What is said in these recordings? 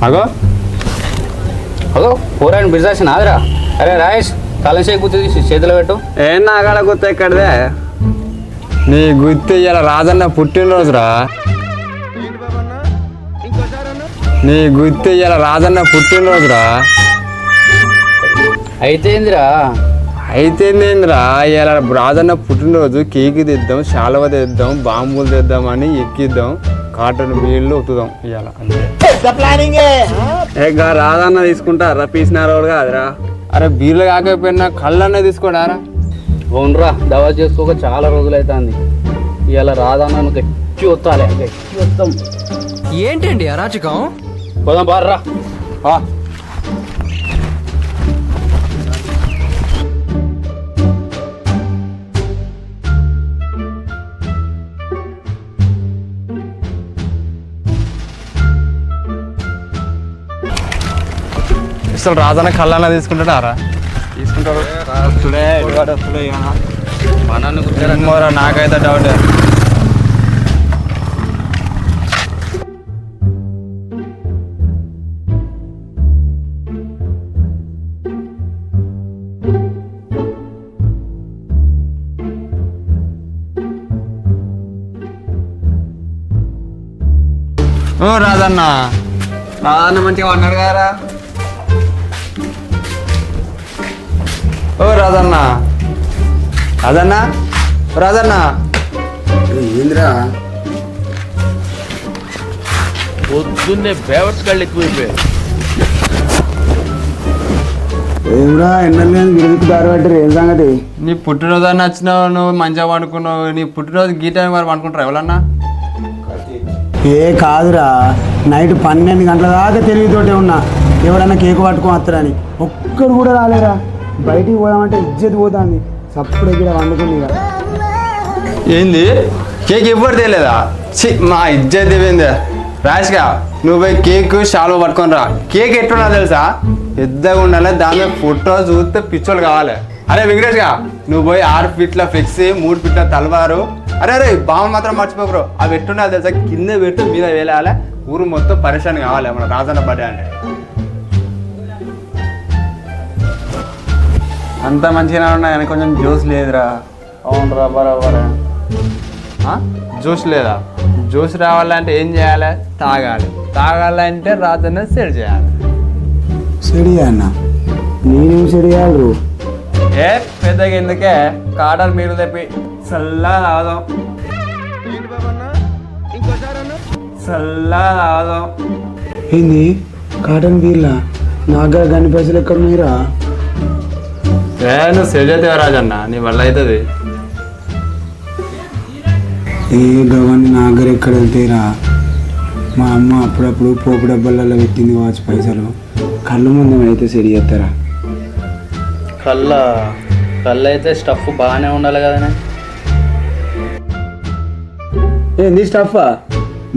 అగో అగో పోరాని బిజినెస్ నాదిరా. అరే రాయేష్ తల చేయి గుర్తు తీసి చేతిలో పెట్టు. ఏం నా కాడ గుర్తు ఎక్కడిదే? నీ గుర్తు ఇలా రాజన్న పుట్టినరోజురా. నీ గుర్తు ఇలా రాజన్న పుట్టినరోజురా. అయితే ఏందిరా? అయితేందిరా ఇలా రాజన్న పుట్టినరోజు కేక్ తెద్దాం, శాలువ తెద్దాం, బాంబులు తెద్దామని ఎక్కిద్దాం, కాటన్ మీళ్ళు ఒత్తుదాం ఇవాళ. అంతే రాజన్న తీసుకుంటారా? పీసినారు కాదురా. అరే బీర్లు కాకపోయినా కళ్ళన్నా తీసుకోడారా? అవునరా, దవా చేసుకోక చాలా రోజులు అవుతుంది. ఇవాళ రాదన్నాను గట్టి వస్తాలే, గట్టి వస్తాం. ఏంటండి అరాచకం? పోదాం బార్రా. అసలు రాజన్న కళ్ళన్నా తీసుకుంటాడారా? తీసుకుంటాడు. మనల్ని మోరా నాకైతే డౌట్. ఓ రాజన్న, రాజన్న మంచిగా అన్నాడు కదరా. ఓ రాజన్న, రాజన్న, రాజన్న ఏంద్రా పొద్దున్నే బేవర్స్ కళ్ళు ఎక్కువైపోయాయి. ఏమ్రా ఎన్నెల్లు విరుదుకు దారి పట్టారు, ఏం సంగతి? నీ పుట్టినరోజు అని వచ్చినావు, నువ్వు మంచిగా పండుకున్నావు. నీ పుట్టినరోజు గీట వారు పండుకుంటారు ఎవరన్నా? ఏ కాదురా, నైట్ 12 గంటల దాకా తెలివితోటే ఉన్నా, ఎవడన్నా కేకు పట్టుకొని వస్తారని. ఒక్కడు కూడా రాలేరా. బయటికి పోదామంటే ఇజ్జత్ పోతుంది. సప్పుడు దగ్గర వండుకుంది. ఇక ఏంది కేక్ ఇవ్వరు తెలియదా? మా ఇజ్జత్ ఇవ్వంది. రాష్గా నువ్వు పోయి కేక్ షాలో పట్టుకొని రా. కేక్ ఎట్టున్నా తెలుసా? పెద్దగా ఉండాలి, దాని మీద ఫోటో చూస్తే పిచ్చోళ్ళు కావాలి. అరే వెంకటేష్గా నువ్వు పోయి 6 ఫీట్ల ఫ్లెక్సీ, 3 ఫీట్ల తలవారు. అరే అరే బాగుంది మాత్రం మర్చిపోకరు. అవి ఎట్టున్నారు తెలుసా? కింద పెట్టు మీద వేలాలి. ఊరు మొత్తం పరిశాన్ కావాలి మన రాజన్న బర్త్డే అంటే. అంత మంచిగా ఉన్నా కానీ కొంచెం జ్యూస్ లేదురా. అవునరా, బరాబరా. జ్యూస్ లేదా? జ్యూస్ రావాలంటే ఏం చేయాలి? తాగాలి. తాగాలంటే రాజన్న సెట్ చేయాలి. సెడియా అన్న, నేనేం సెడియాలు? ఏ పెద్దగా ఎందుకే, కాడలు మీరు తెప్పి చల్లా తాగదాం, చల్లా తాగదాం. ఏంది కాటన్ బీర్లా? నాకు గన్ని పైసలు ఎక్కడ మీరా? నువ్వు సెట్ చేస్తే రాజన్న, నీ వల్ల అవుతుంది. ఏ గవన్ని నా దగ్గర ఎక్కడ వెళ్తాయిరా? మా అమ్మ అప్పుడప్పుడు పోపు డబ్బాలలో పెట్టింది కావచ్చు పైసలు. కళ్ళు ముందు అయితే సెడి చేస్తారా? కళ్ళు అయితే స్టఫ్ బాగానే ఉండాలి కదనే. ఏంది స్టఫా?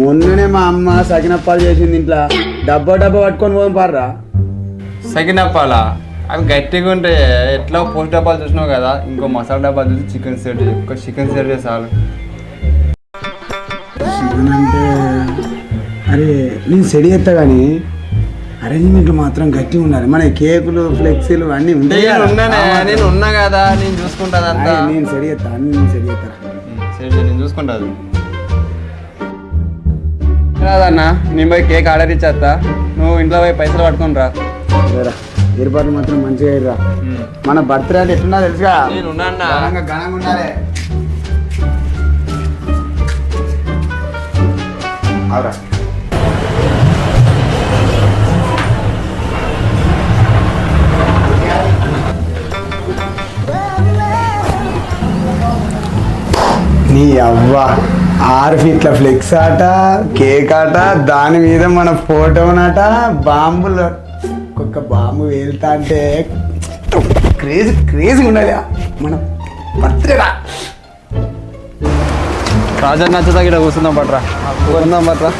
మొన్ననే మా అమ్మ సకినప్పాలు చేసింది ఇంట్లో. డబ్బా పట్టుకొని పోదాం పారా. సకినప్పాలా? అవి గట్టిగా ఉంటాయి. ఎట్లా పోస్ట్ డబ్బాలు చూసినావు కదా, ఇంకో మసాలా డబ్బాలు చూసి చికెన్ సెట్ చేయి. ఒక చికెన్ సెట్ చేసి చాలు. చికెన్ అంటే అరే నేను సెడి చేస్తా కానీ అరేంజ్మెంట్లు మాత్రం గట్టిగా ఉండాలి. మన కేకులు, ఫ్లెక్సీలు అన్నీ ఉంటాయి. నేను ఉన్నా కదా, నేను చూసుకుంటా. నేను సెడి చేస్తా, అన్ని నేను సెడి చేస్తా. నేను చూసుకుంటా. రాదన్నా, నేను పోయి కేక్ ఆర్డర్ ఇచ్చేస్తా, నువ్వు ఇంట్లో పోయి పైసలు పట్టుకొని రా. ఏర్పాట్లు మాత్రం మంచిగా అయ్యిరా. మన బర్త్డే అంటే ఎట్లున్నా తెలుసుగా, నేను ఘనంగా ఉండాలి. అవురా నీ అవ్వ 6 ఫీట్ల ఫ్లెక్స్ ఆట, కేక్ ఆట, దాని మీద మన ఫోటోనట, బాంబులు. ఒక్కొక్క బాంబు వెళ్తా అంటే క్రేజీ ఉండాలి మన బర్త్డేరా. రాజన్న నచ్చుతా ఇక్కడ కూర్చుందాం పట్రా, కూర్చుందాం పట్రా.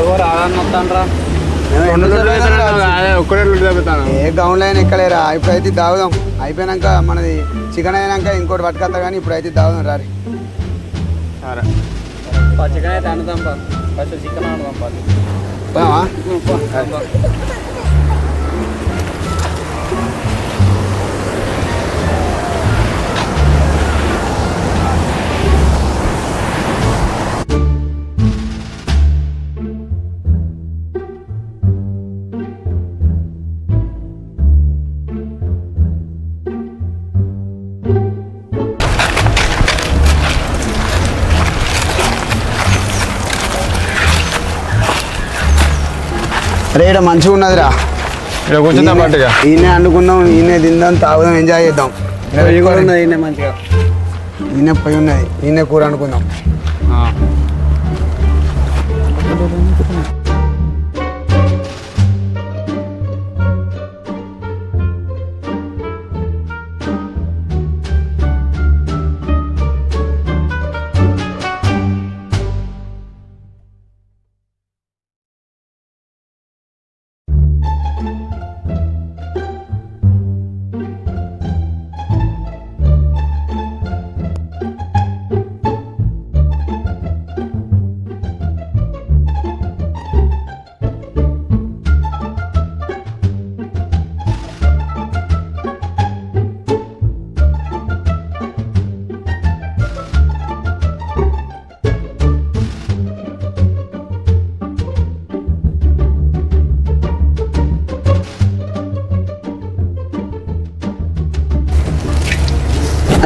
ఎవరు రాదన్న వస్తానరా ఒక్కడే చెబుతాను. ఏ గ్రౌండ్ లైన్ ఎక్కలేరా. ఇప్పుడైతే దాగుదాం. అయిపోయాక మనది చికెన్ అయినాక ఇంకోటి పట్టుకొస్తా కానీ ఇప్పుడైతే దాగుదాం రారి. సరే చికెన్ అయితే అనుదాం ఫస్ట్ చికెన్ అనుదాం పోదామా? అరే ఇక్కడ మంచిగా ఉన్నదిరా. ఇక్కడ కూర్చుందాం పట్టుగా. ఈయనే వండుకుందాం, ఈయనే తిందాం, తాగుదాం, ఎంజాయ్ చేద్దాం. ఉన్నది మంచిగా ఈయనే పొయ్యి ఉన్నది, ఈయనే కూర వండుకుందాం.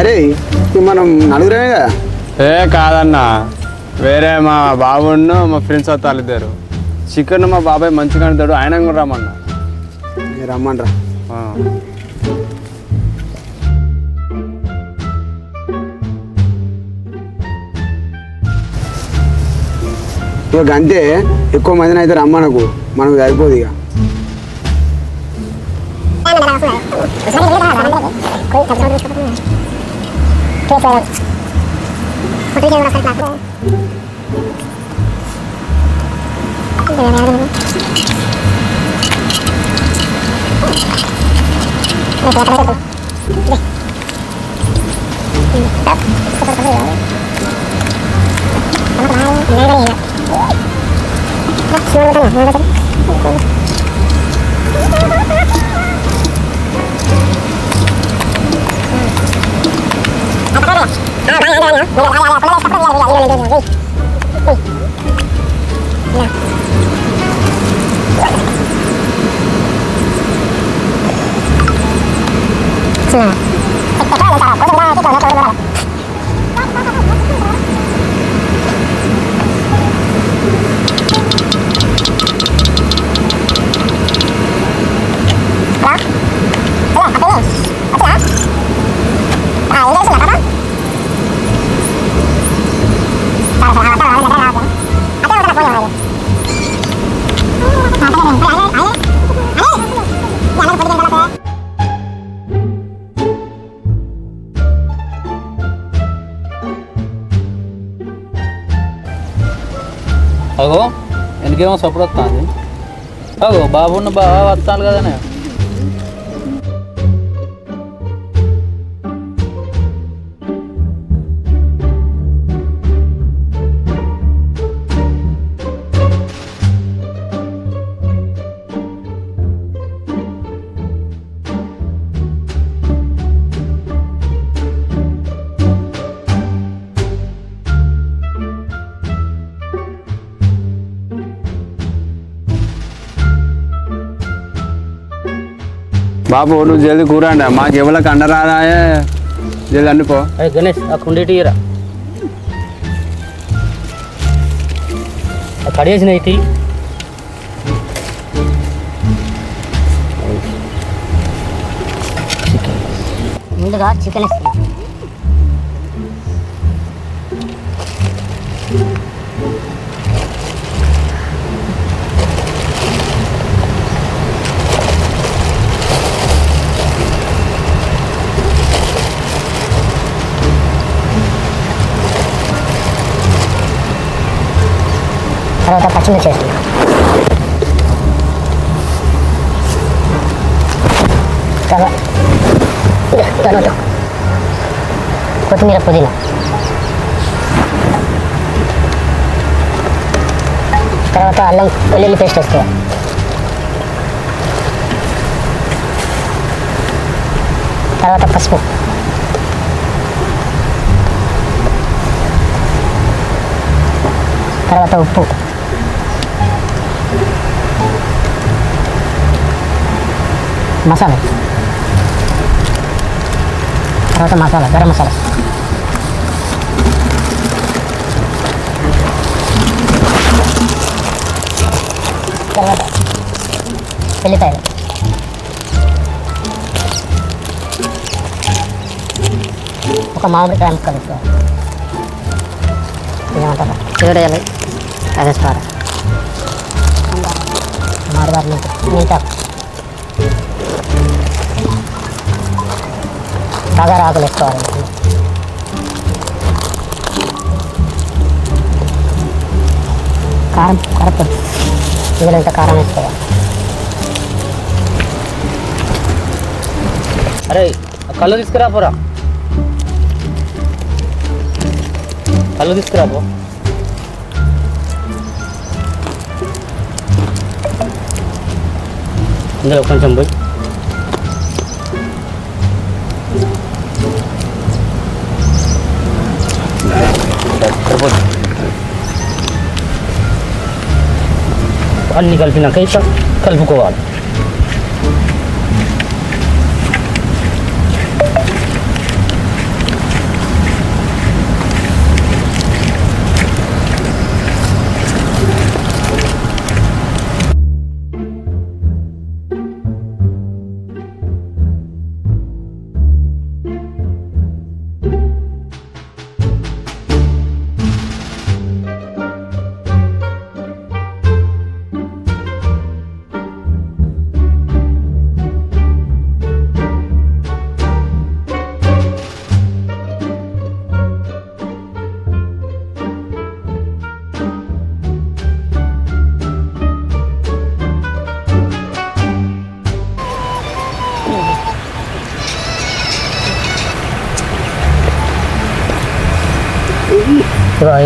అరే ఇప్పుడు మనం నలుగురేమే కదా. ఏ కాదన్నా, వేరే మా బాబును మా ఫ్రెండ్స్ వస్తారు ఇద్దరు. చికెన్ మా బాబాయ్ మంచిగా అంటాడు, ఆయన కూడా రమ్మన్నా. రమ్మనరా. ఇక అంతే, ఎక్కువ మందిని అయితే రమ్మనకు, మనకు సరిపోదు ఇక. అగో వెనకేమో సపోర్ట్ వస్తుంది. అగో బాబున్న బాగా వస్తాను కదనే. బాబు నువ్వు జల్దీ కూరండి, మాకు ఎవరికి అండరాదాయే, జల్దీ అనుకో. గణేష్ ఆ కుండేటిరా కడిగేసిన అయితే ముందుగా చికెన్ ఇస్తుంది. తర్వాత పచ్చిమిర్చి వేసుకుందాం. తర్వాత కొత్తిమీర పుదీనా, తర్వాత అల్లం వెల్లుల్లి పేస్ట్ వేసుకోవాలి. తర్వాత పసుపు, తర్వాత ఉప్పు, మసాలా, తర్వాత మసాలా గరం మసాలా, తర్వాత వెల్లిపాయలు, ఒక మామిడికాయ ముక్కలు వేసుకోవాలి. ఏమంటారా వేడేయాలి, వేసుకోవాలి. మామిడికాయ మిగతా బగారా ఆకులు వేసుకోవాలి. కారం కరపొడి, ఇందులో ఇంత కారం వేసుకోవాలి. అరే కళ్ళు తీసుకురాపోరా, కళ్ళు తీసుకురాపో. ఇందులో కొంచెం పోయి అన్నీ కలిపినాక ఇట్లా కలుపుకోవాలి.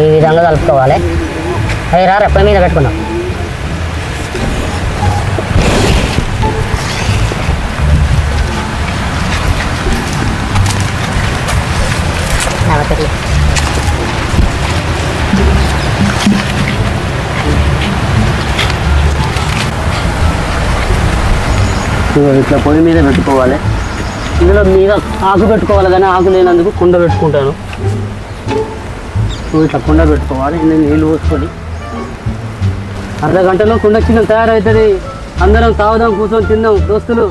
ఈ విధంగా కలుపుకోవాలి. అవి రా రెప్ప మీద పెట్టుకున్నాం. ఇట్లా పొయ్యి మీద పెట్టుకోవాలి. ఇందులో మీద ఆకు పెట్టుకోవాలి, కానీ ఆకు లేనందుకు కుండ పెట్టుకుంటాను. ఇట్లా కుండ పెట్టుకోవాలి. నేను నీళ్ళు పోసుకొని అర్ధ గంటలో కుండ చికెన్ తయారవుతుంది. అందరం తాగుదాం, కూర్చొని తిందాం దోస్తులు.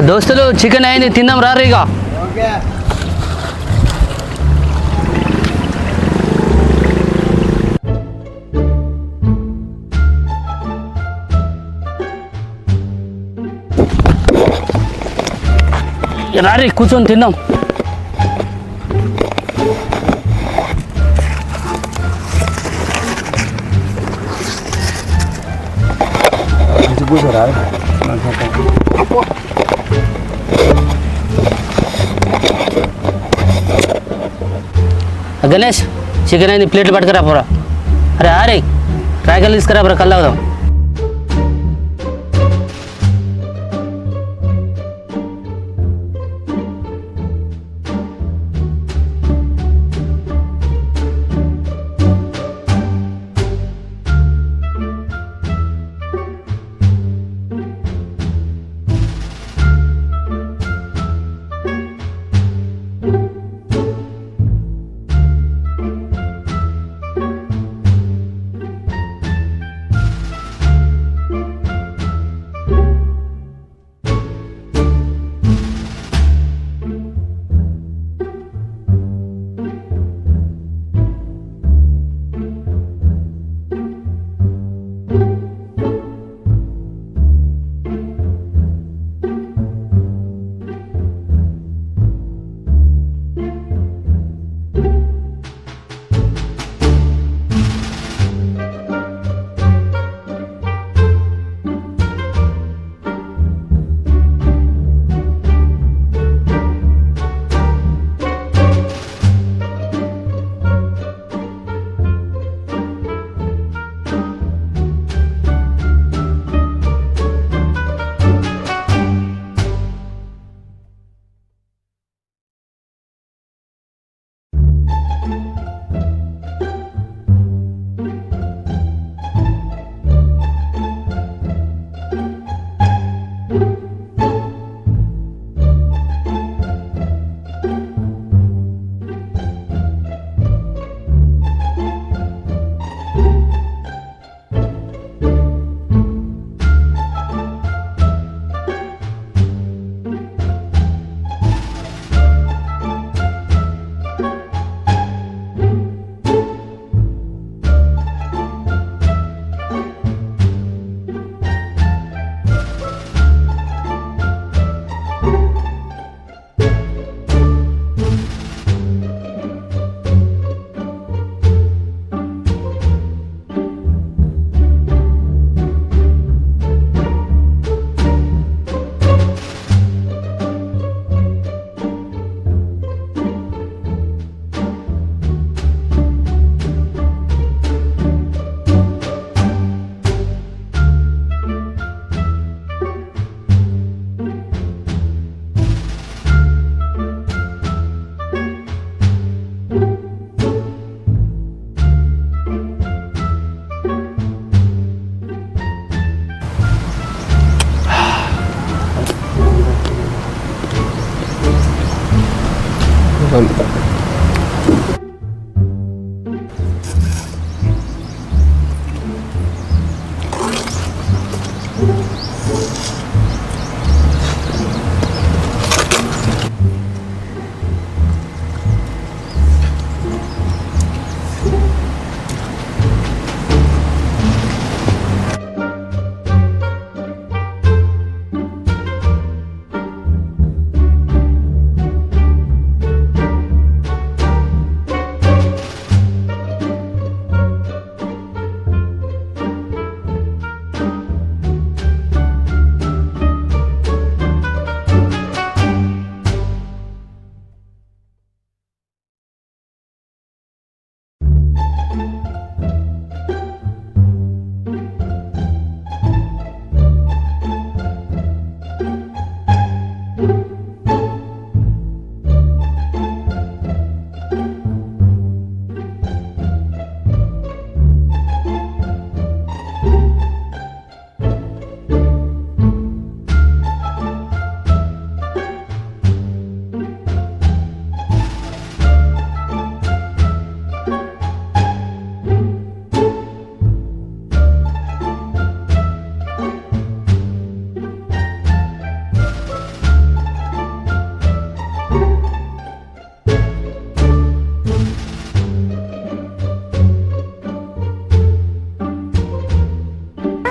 దోస్తులు చికెన్ అయింది, తిందాం రారు ఇక. రారి కూర్చొని తిందాం. కూర్చోరా. గణేష్ చికెన్ అయింది, ప్లేట్లు పట్టుకురా పోరా. అరే అరే రాయకలు తీసుకురా పోరా, కళ్ళు అవుదాం.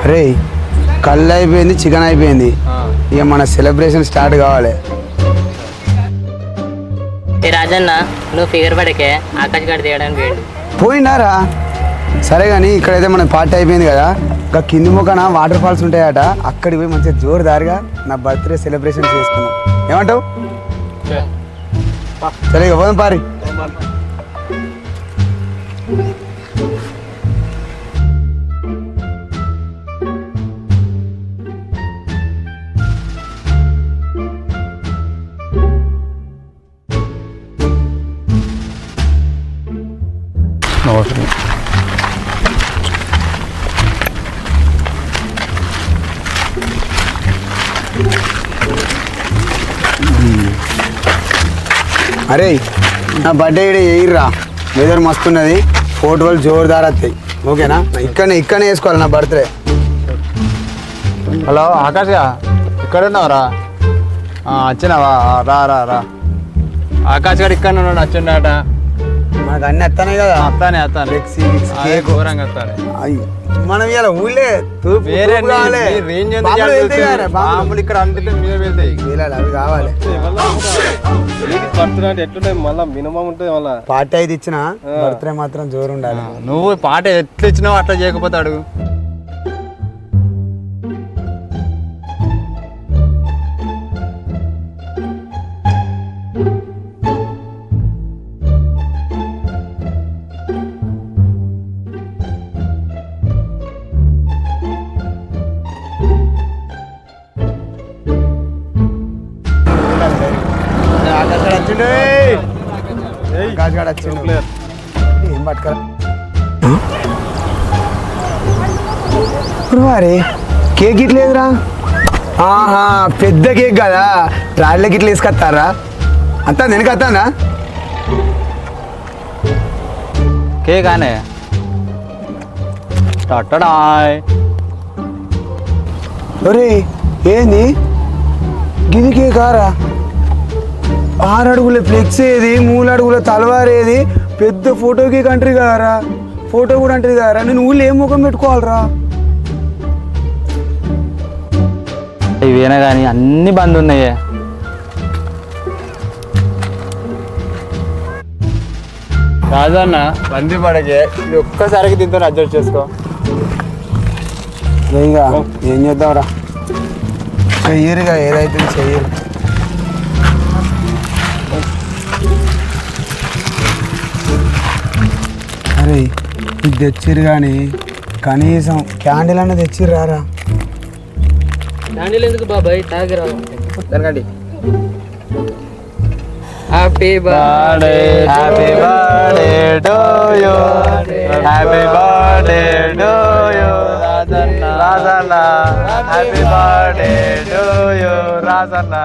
రే కళ్ళు అయిపోయింది, చికెన్ అయిపోయింది, ఇక మన సెలబ్రేషన్ స్టార్ట్ కావాలి. ఏ రాజన్న, నువ్వు ఫిగర్ పడకే ఆకాశ్ గడి తీయడానికి వేయండి. పోయిండారా? సరే కానీ ఇక్కడైతే మన పార్టీ అయిపోయింది కదా, ఇంకా కింది ముఖాన వాటర్ ఫాల్స్ ఉంటాయట, అక్కడికి పోయి మంచిగా జోరుదారుగా నా బర్త్డే సెలబ్రేషన్ చేసుకుందాం. ఏమంటావు? సరే ఇక పోదాం పారి. అరే నా బర్త్డే వేయర్రా, వెదర్ మస్తున్నది, ఫోటోలు జోరుదారు వస్తాయి. ఓకేనా? ఇక్కడనే వేసుకోవాలి నా బర్త్డే. హలో ఆకాష్గా, ఇక్కడ ఉన్నావురా? వచ్చినావా? రా రా రా. ఆకాష్ గారు ఇక్కడ ఉన్నాడు, వచ్చిండట. మనకు అన్నీ వస్తానే కదా. వస్తానే కేక్ ఘోరంగా వస్తానే. మనం ఇలా ఊళ్ళే వేరే రేంజ్ మామూలు ఇక్కడ అందుకే మీద వెళ్తాయి. అవి కావాలి. ఎట్లుంటాయి మళ్ళీ మినిమం ఉంటుంది మళ్ళీ. పార్టీ అయితే ఇచ్చిన బర్త్డే మాత్రం జోరు ఉండాలి. నువ్వు పాట ఎట్లా ఇచ్చినావు అట్లా చేయకపోతాడు. ఏం పట్టుకరా వారే కేక్ ఇట్లేదురా? ఆహా, పెద్ద కేక్ కదా, ట్రాలీలోకి ఇట్లా వేసుకొస్తారా? అంతా వెనక వస్తానా? కేక్ అనే ఒరే ఏంది గిది కేకారా? 6 అడుగుల ఫ్లెక్స్ ఏది, 3 అడుగుల తలవారు ఏది, పెద్ద ఫోటోకి కంట్రీ కారా, ఫోటో కూడా అంటది కారా. నేను ఊళ్ళో ఏం ముఖం పెట్టుకోవాలరా? ఇవేనా కానీ అన్ని బంద్ ఉన్నాయే. రాజన్న బంది పడకే, ఇది ఒక్కసారికి దీంతో అడ్జస్ట్ చేసుకో. ఇక ఏం చేద్దాంరా, చెయ్యరుగా, ఏదైతే చెయ్యరు. అరే ఇది తెచ్చిర్రు కానీ కనీసం క్యాండిల్ అన్న తెచ్చిర్రు రారా? క్యాండిల్ ఎందుకు బాబాయ్, తాగిరా. జరగండి. Happy birthday, happy birthday to you, happy birthday to you Rajanna, Rajanna happy birthday to you Rajanna.